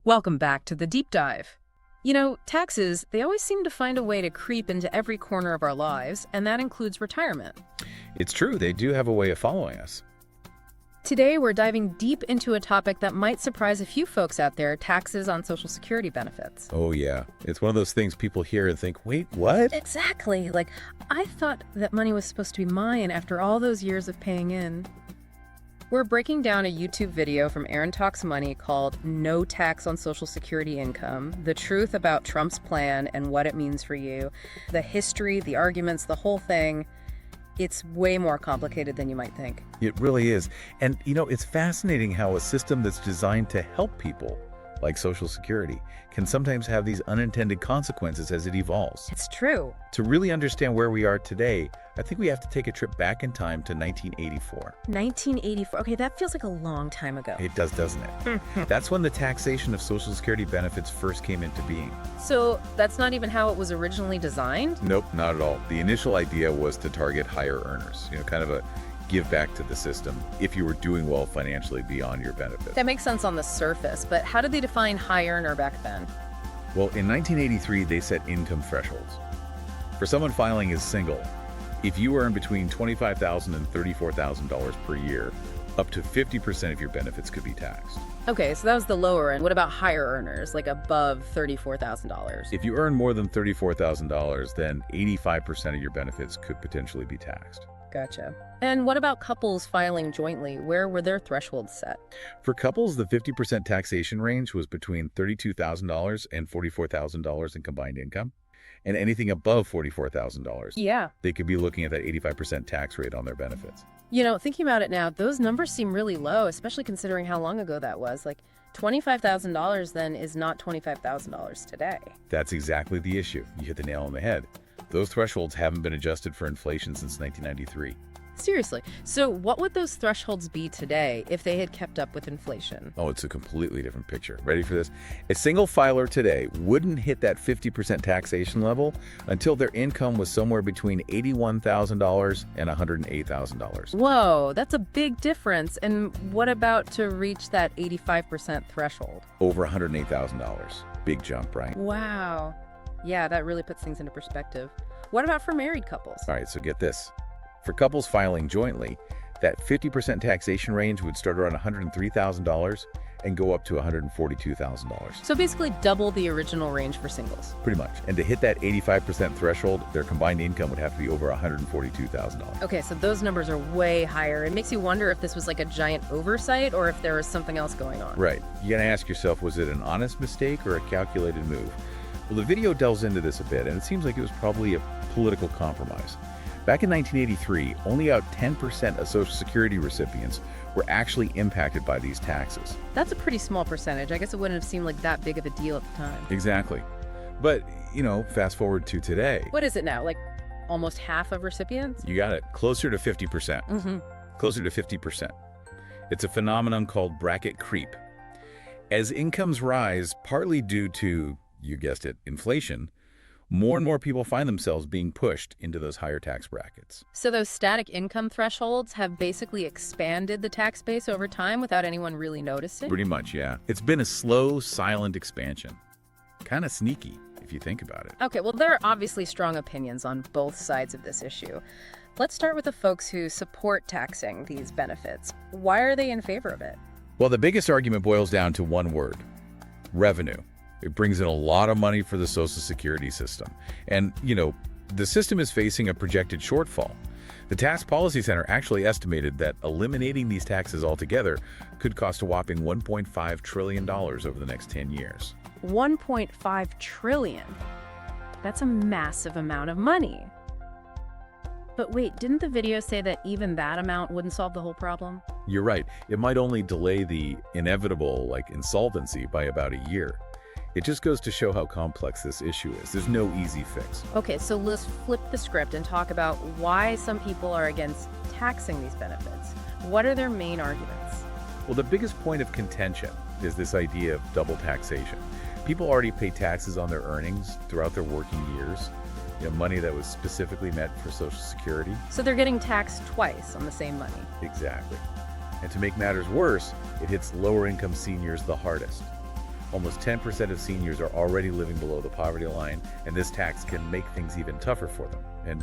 Welcome back to the deep dive. You know, taxes, they always seem to find a way to creep into every corner of our lives, and that includes retirement. It's true, they do have a way of following us. Today, we're diving deep into a topic that might surprise a few folks out there, taxes on Social Security benefits. Oh yeah, it's one of those things people hear and think, wait, what? Exactly. Like, I thought that money was supposed to be mine after all those years of paying in. We're breaking down a YouTube video from Aaron Talks Money called No Tax on Social Security Income, the truth about Trump's plan and what it means for you, the history, the arguments, the whole thing. It's way more complicated than you might think. It really is. And it's fascinating how a system that's designed to help people, like Social Security, can sometimes have these unintended consequences as it evolves. It's true. To really understand where we are today, I think we have to take a trip back in time to 1984. 1984. Okay, that feels like a long time ago. It does, doesn't it? That's when the taxation of Social Security benefits first came into being. So that's not even how it was originally designed? Nope, not at all. The initial idea was to target higher earners, kind of a give back to the system if you were doing well financially beyond your benefits. That makes sense on the surface, but how did they define high earner back then? Well, in 1983, they set income thresholds. For someone filing as single, if you earn between $25,000 and $34,000 per year, up to 50% of your benefits could be taxed. Okay, so that was the lower end. What about higher earners, like above $34,000? If you earn more than $34,000, then 85% of your benefits could potentially be taxed. Gotcha. And what about couples filing jointly? Where were their thresholds set? For couples, the 50% taxation range was between $32,000 and $44,000 in combined income. And anything above $44,000, Yeah. they could be looking at that 85% tax rate on their benefits. You know, thinking about it now, those numbers seem really low, especially considering how long ago that was. Like, $25,000 then is not $25,000 today. That's exactly the issue. You hit the nail on the head. Those thresholds haven't been adjusted for inflation since 1993. Seriously. So what would those thresholds be today if they had kept up with inflation? Oh, it's a completely different picture. Ready for this? A single filer today wouldn't hit that 50% taxation level until their income was somewhere between $81,000 and $108,000. Whoa, that's a big difference. And what about to reach that 85% threshold? Over $108,000. Big jump, right? Wow. Yeah, that really puts things into perspective. What about for married couples? All right, so get this. For couples filing jointly, that 50% taxation range would start around $103,000 and go up to $142,000. So basically double the original range for singles. Pretty much. And to hit that 85% threshold, their combined income would have to be over $142,000. Okay, so those numbers are way higher. It makes you wonder if this was like a giant oversight or if there was something else going on. Right. You gotta ask yourself, was it an honest mistake or a calculated move? Well, the video delves into this a bit, and it seems like it was probably a political compromise. Back in 1983, only about 10% of Social Security recipients were actually impacted by these taxes. That's a pretty small percentage. I guess it wouldn't have seemed like that big of a deal at the time. Exactly. But, fast forward to today. What is it now? Like almost half of recipients? You got it. Closer to 50%. Closer to 50%. It's a phenomenon called bracket creep. As incomes rise, partly due to, you guessed it, inflation, more and more people find themselves being pushed into those higher tax brackets. So those static income thresholds have basically expanded the tax base over time without anyone really noticing? Pretty much, yeah. It's been a slow, silent expansion. Kind of sneaky, if you think about it. Okay, well, there are obviously strong opinions on both sides of this issue. Let's start with the folks who support taxing these benefits. Why are they in favor of it? Well, the biggest argument boils down to one word: revenue. It brings in a lot of money for the Social Security system. And, the system is facing a projected shortfall. The Tax Policy Center actually estimated that eliminating these taxes altogether could cost a whopping $1.5 trillion over the next 10 years. $1.5 trillion. That's a massive amount of money. But wait, didn't the video say that even that amount wouldn't solve the whole problem? You're right. It might only delay the inevitable, insolvency by about a year. It just goes to show how complex this issue is. There's no easy fix. Okay, so let's flip the script and talk about why some people are against taxing these benefits. What are their main arguments? Well, the biggest point of contention is this idea of double taxation. People already pay taxes on their earnings throughout their working years, money that was specifically meant for Social Security. So they're getting taxed twice on the same money. Exactly. And to make matters worse, it hits lower income seniors the hardest. Almost 10% of seniors are already living below the poverty line, and this tax can make things even tougher for them. And,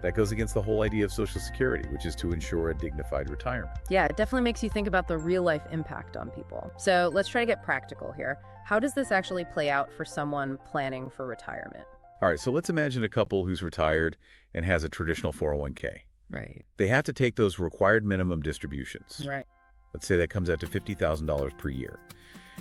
that goes against the whole idea of Social Security, which is to ensure a dignified retirement. Yeah, it definitely makes you think about the real-life impact on people. So let's try to get practical here. How does this actually play out for someone planning for retirement? All right, so let's imagine a couple who's retired and has a traditional 401k. Right. They have to take those required minimum distributions. Right. Let's say that comes out to $50,000 per year.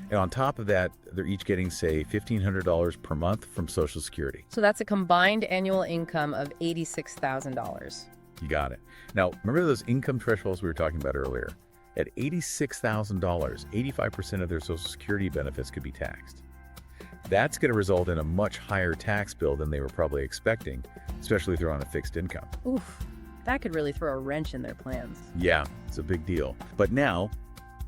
And on top of that, they're each getting, say, $1,500 per month from Social Security. So that's a combined annual income of $86,000. You got it. Now, remember those income thresholds we were talking about earlier? At $86,000, 85% of their Social Security benefits could be taxed. That's going to result in a much higher tax bill than they were probably expecting, especially if they're on a fixed income. Oof, that could really throw a wrench in their plans. Yeah, it's a big deal. But now,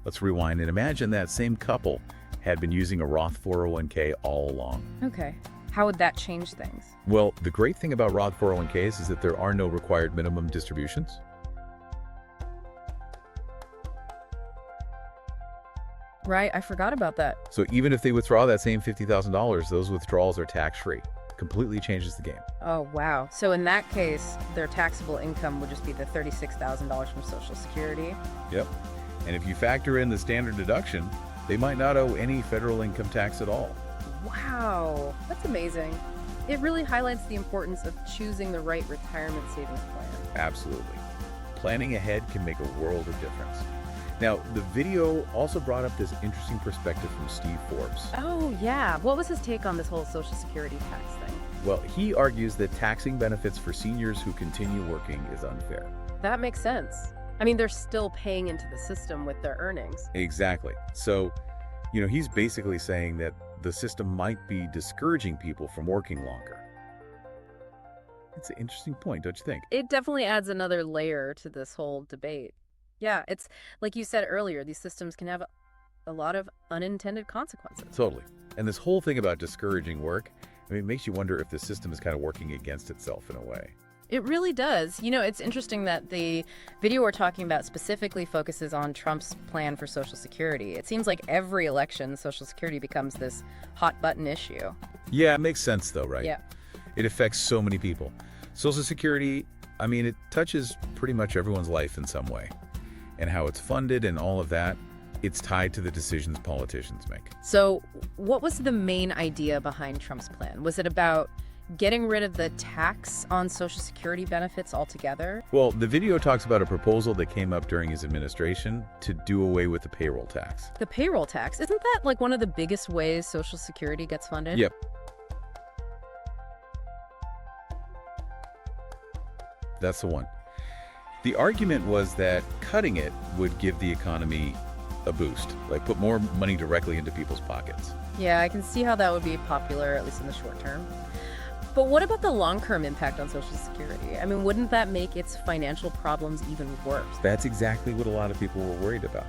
let's rewind and imagine that same couple had been using a Roth 401k all along. Okay. How would that change things? Well, the great thing about Roth 401ks is that there are no required minimum distributions. Right, I forgot about that. So even if they withdraw that same $50,000, those withdrawals are tax-free. Completely changes the game. Oh, wow. So in that case, their taxable income would just be the $36,000 from Social Security? Yep. And if you factor in the standard deduction, they might not owe any federal income tax at all. Wow, that's amazing. It really highlights the importance of choosing the right retirement savings plan. Absolutely. Planning ahead can make a world of difference. Now, the video also brought up this interesting perspective from Steve Forbes. Oh, yeah. What was his take on this whole Social Security tax thing? Well, he argues that taxing benefits for seniors who continue working is unfair. That makes sense. I mean, they're still paying into the system with their earnings. Exactly. So, he's basically saying that the system might be discouraging people from working longer. It's an interesting point, don't you think? It definitely adds another layer to this whole debate. Yeah, it's like you said earlier, these systems can have a lot of unintended consequences. Totally. And this whole thing about discouraging work, it makes you wonder if the system is kind of working against itself in a way. It really does. It's interesting that the video we're talking about specifically focuses on Trump's plan for Social Security. It seems like every election, Social Security becomes this hot button issue. Yeah, it makes sense though, right? Yeah. It affects so many people. Social Security, it touches pretty much everyone's life in some way. And how it's funded and all of that, it's tied to the decisions politicians make. So what was the main idea behind Trump's plan? Was it about getting rid of the tax on Social Security benefits altogether? Well, the video talks about a proposal that came up during his administration to do away with the payroll tax. The payroll tax? Isn't that like one of the biggest ways Social Security gets funded? Yep. That's the one. The argument was that cutting it would give the economy a boost, like put more money directly into people's pockets. Yeah, I can see how that would be popular, at least in the short term. But what about the long-term impact on Social Security? Wouldn't that make its financial problems even worse? That's exactly what a lot of people were worried about.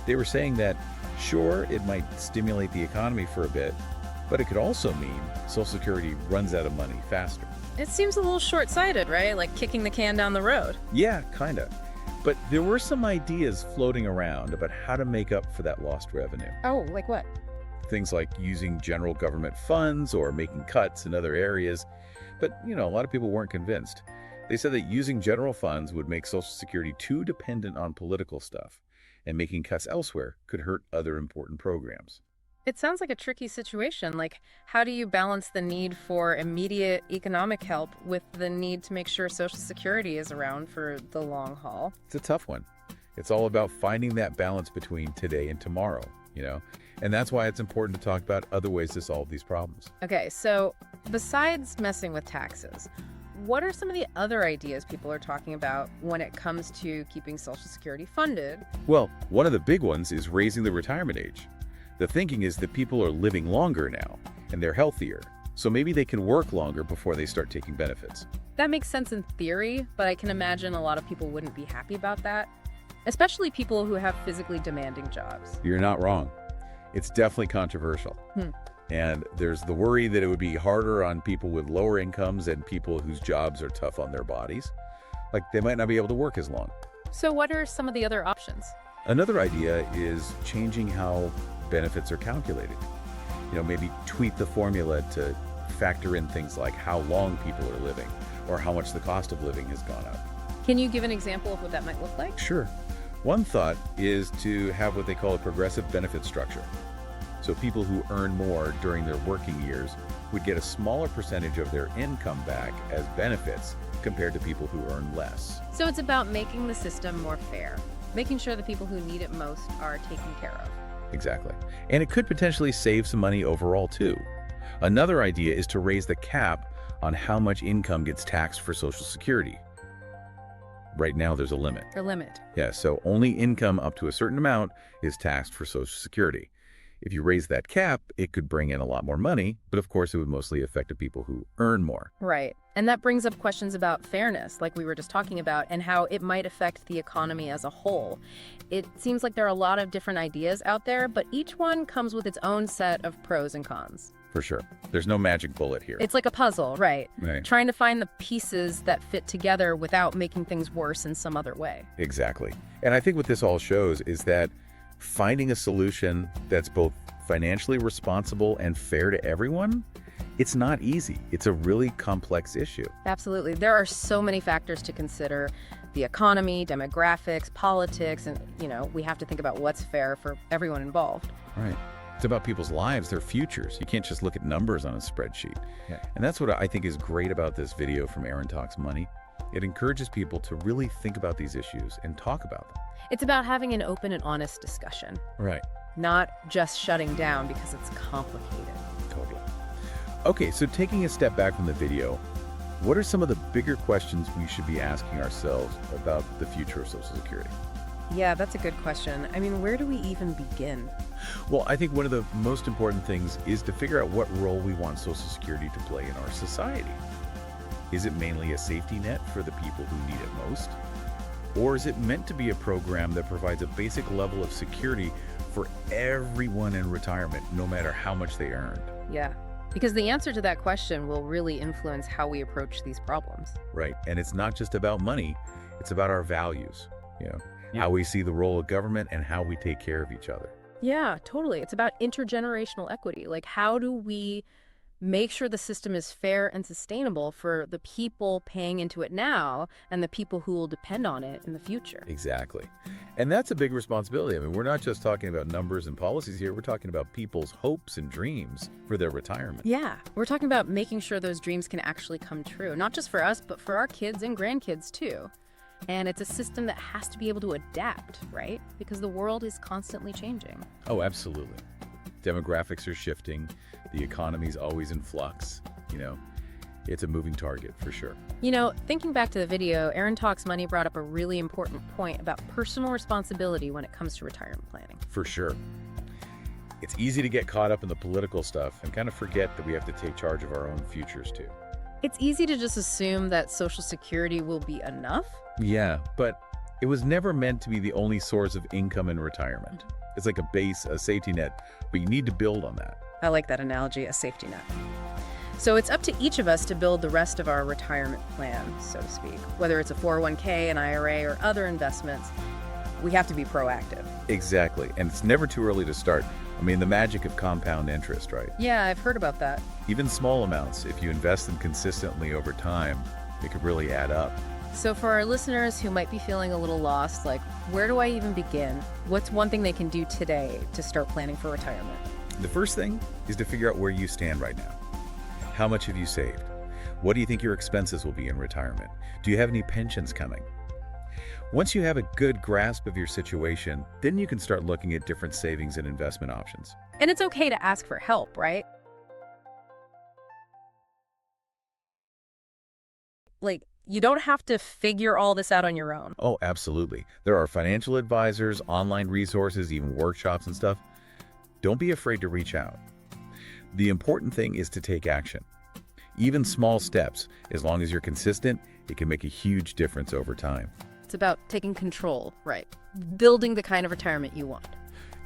They were saying that, sure, it might stimulate the economy for a bit, but it could also mean Social Security runs out of money faster. It seems a little short-sighted, right? Like kicking the can down the road. Yeah, kind of. But there were some ideas floating around about how to make up for that lost revenue. Oh, like what? Things like using general government funds or making cuts in other areas. But, a lot of people weren't convinced. They said that using general funds would make Social Security too dependent on political stuff, and making cuts elsewhere could hurt other important programs. It sounds like a tricky situation. Like, how do you balance the need for immediate economic help with the need to make sure Social Security is around for the long haul? It's a tough one. It's all about finding that balance between today and tomorrow, And that's why it's important to talk about other ways to solve these problems. Okay, so besides messing with taxes, what are some of the other ideas people are talking about when it comes to keeping Social Security funded? Well, one of the big ones is raising the retirement age. The thinking is that people are living longer now, and they're healthier, so maybe they can work longer before they start taking benefits. That makes sense in theory, but I can imagine a lot of people wouldn't be happy about that, especially people who have physically demanding jobs. You're not wrong. It's definitely controversial. And there's the worry that it would be harder on people with lower incomes and people whose jobs are tough on their bodies. Like, they might not be able to work as long. So what are some of the other options? Another idea is changing how benefits are calculated. Maybe tweak the formula to factor in things like how long people are living or how much the cost of living has gone up. Can you give an example of what that might look like? Sure. One thought is to have what they call a progressive benefit structure. So people who earn more during their working years would get a smaller percentage of their income back as benefits compared to people who earn less. So it's about making the system more fair, making sure the people who need it most are taken care of. Exactly. And it could potentially save some money overall too. Another idea is to raise the cap on how much income gets taxed for Social Security. Right now there's a limit. A limit. Yeah, so only income up to a certain amount is taxed for Social Security. If you raise that cap, it could bring in a lot more money, but of course it would mostly affect the people who earn more. Right. And that brings up questions about fairness, like we were just talking about, and how it might affect the economy as a whole. It seems like there are a lot of different ideas out there, but each one comes with its own set of pros and cons. For sure. There's no magic bullet here. It's like a puzzle, right? Right. Trying to find the pieces that fit together without making things worse in some other way. Exactly. And I think what this all shows is that finding a solution that's both financially responsible and fair to everyone, it's not easy. It's a really complex issue. Absolutely. There are so many factors to consider. The economy, demographics, politics, and, we have to think about what's fair for everyone involved. Right. It's about people's lives, their futures. You can't just look at numbers on a spreadsheet. Yeah. And that's what I think is great about this video from Aaron Talks Money. It encourages people to really think about these issues and talk about them. It's about having an open and honest discussion. Right. Not just shutting down because it's complicated. Totally. Okay, so taking a step back from the video, what are some of the bigger questions we should be asking ourselves about the future of Social Security? Yeah, that's a good question. I mean, where do we even begin? Well, I think one of the most important things is to figure out what role we want Social Security to play in our society. Is it mainly a safety net for the people who need it most? Or is it meant to be a program that provides a basic level of security for everyone in retirement, no matter how much they earned? Yeah, because the answer to that question will really influence how we approach these problems. Right, and it's not just about money, it's about our values, how we see the role of government and how we take care of each other. Yeah, totally. It's about intergenerational equity. Like, how do we make sure the system is fair and sustainable for the people paying into it now and the people who will depend on it in the future? Exactly. And that's a big responsibility. I mean, we're not just talking about numbers and policies here. We're talking about people's hopes and dreams for their retirement. Yeah, we're talking about making sure those dreams can actually come true, not just for us, but for our kids and grandkids too. And it's a system that has to be able to adapt, right? Because the world is constantly changing. Oh, absolutely. Demographics are shifting. The economy's always in flux. It's a moving target for sure. Thinking back to the video, Aaron Talks Money brought up a really important point about personal responsibility when it comes to retirement planning. For sure. It's easy to get caught up in the political stuff and kind of forget that we have to take charge of our own futures too. It's easy to just assume that Social Security will be enough. Yeah, but it was never meant to be the only source of income in retirement. It's like a base, a safety net, but you need to build on that. I like that analogy, a safety net. So it's up to each of us to build the rest of our retirement plan, so to speak. Whether it's a 401k, an IRA, or other investments, we have to be proactive. Exactly, and it's never too early to start. I mean, the magic of compound interest, right? Yeah, I've heard about that. Even small amounts, if you invest them consistently over time, it could really add up. So for our listeners who might be feeling a little lost, like, where do I even begin? What's one thing they can do today to start planning for retirement? The first thing is to figure out where you stand right now. How much have you saved? What do you think your expenses will be in retirement? Do you have any pensions coming? Once you have a good grasp of your situation, then you can start looking at different savings and investment options. And it's okay to ask for help, right? Like, you don't have to figure all this out on your own. Oh, absolutely. There are financial advisors, online resources, even workshops and stuff. Don't be afraid to reach out. The important thing is to take action. Even small steps, as long as you're consistent, it can make a huge difference over time. It's about taking control, right? Building the kind of retirement you want.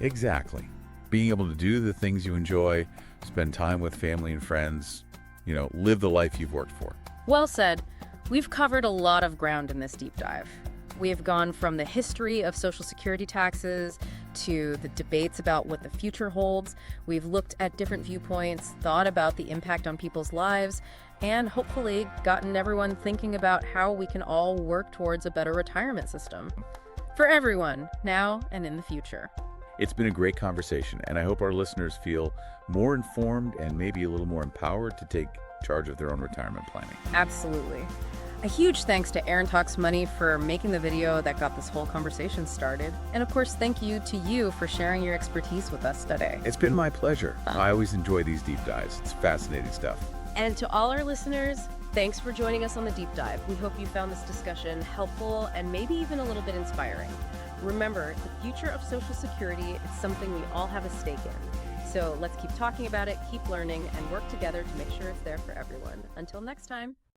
Exactly. Being able to do the things you enjoy, spend time with family and friends, live the life you've worked for. Well said. We've covered a lot of ground in this deep dive. We have gone from the history of Social Security taxes to the debates about what the future holds. We've looked at different viewpoints, thought about the impact on people's lives, and hopefully gotten everyone thinking about how we can all work towards a better retirement system for everyone, now and in the future. It's been a great conversation, and I hope our listeners feel more informed and maybe a little more empowered to take charge of their own retirement planning. Absolutely. A huge thanks to Aaron Talks Money for making the video that got this whole conversation started. And of course, thank you to you for sharing your expertise with us today. It's been my pleasure. I always enjoy these deep dives. It's fascinating stuff. And to all our listeners, thanks for joining us on the deep dive. We hope you found this discussion helpful and maybe even a little bit inspiring. Remember, the future of Social Security is something we all have a stake in. So let's keep talking about it, keep learning, and work together to make sure it's there for everyone. Until next time.